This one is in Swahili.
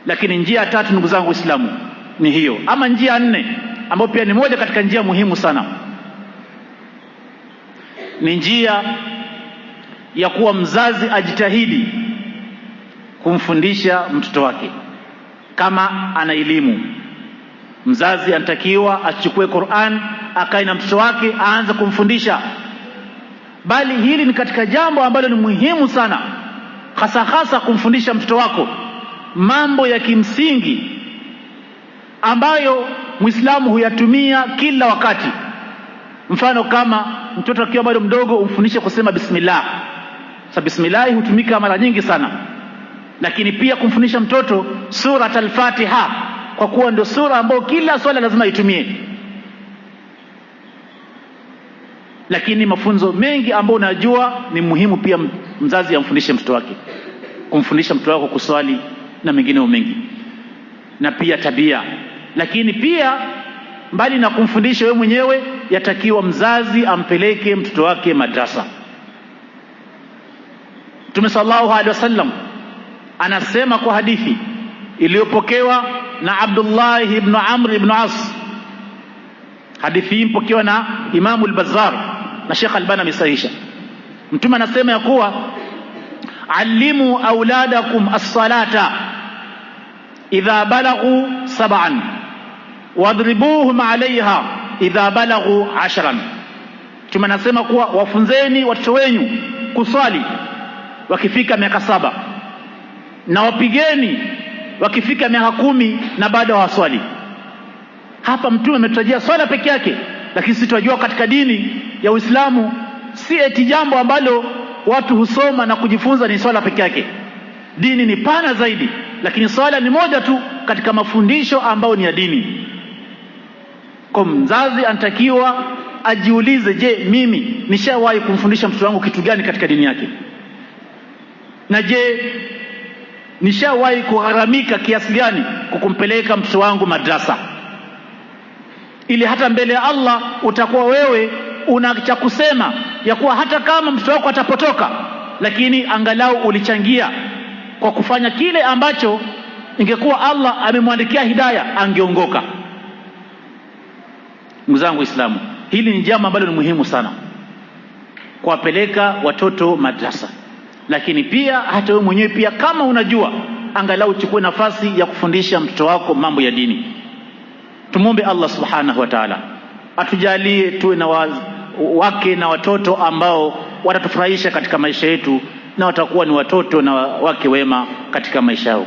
Lakini njia ya tatu, ndugu zangu Waislamu, ni hiyo. Ama njia ya nne, ambayo pia ni moja katika njia muhimu sana, ni njia ya kuwa mzazi ajitahidi kumfundisha mtoto wake. Kama ana elimu, mzazi anatakiwa achukue Qur'an, akae na mtoto wake, aanze kumfundisha. Bali hili ni katika jambo ambalo ni muhimu sana, hasa kumfundisha mtoto wako mambo ya kimsingi ambayo Muislamu huyatumia kila wakati. Mfano, kama mtoto akiwa bado mdogo, umfundishe kusema bismillah. Bismillah hutumika mara nyingi sana, lakini pia kumfundisha mtoto surat al-Fatiha, kwa kuwa ndio sura ambayo kila swala lazima itumie. Lakini mafunzo mengi ambayo unajua ni muhimu pia mzazi amfundishe mtoto wake, kumfundisha mtoto wako kuswali na mengineo mengi, na pia tabia. Lakini pia mbali na kumfundisha wewe mwenyewe, yatakiwa mzazi ampeleke mtoto wake madrasa. Mtume sallallahu alaihi wasallam anasema kwa hadithi iliyopokewa na Abdullah ibn Amr ibn As. Hadithi hii mpokewa na Imam al-Bazzar na Sheikh Albani amesahihisha. Mtume anasema ya kuwa allimu auladakum as-salata idha balaghu 7 wadribuhum 'alayha idha balaghu 10. Mtume anasema kuwa wafunzeni watoto wenu kuswali wakifika miaka 7, na wapigeni wakifika miaka 10 na bado hawaswali. Hapa Mtume ametutajia swala peke yake, lakini sisi tunajua katika dini ya Uislamu si eti jambo ambalo watu husoma na kujifunza ni swala peke yake. Dini ni pana zaidi, lakini swala ni moja tu katika mafundisho ambayo ni ya dini. Kwa mzazi anatakiwa ajiulize, je, mimi nishawahi kumfundisha mtoto wangu kitu gani katika dini yake? Na je, nishawahi kugharamika kiasi gani kwa kumpeleka mtoto wangu madrasa, ili hata mbele ya Allah utakuwa wewe una cha kusema ya kuwa hata kama mtoto wako atapotoka, lakini angalau ulichangia kwa kufanya kile ambacho ingekuwa Allah amemwandikia hidayah angeongoka. Ndugu zangu Waislamu, hili ni jambo ambalo ni muhimu sana, kuwapeleka watoto madrasa. Lakini pia hata wewe mwenyewe pia, kama unajua, angalau uchukue nafasi ya kufundisha mtoto wako mambo ya dini. Tumuombe Allah subhanahu wa ta'ala atujalie tuwe na wake na watoto ambao watatufurahisha katika maisha yetu, na watakuwa ni watoto na wake wema katika maisha yao.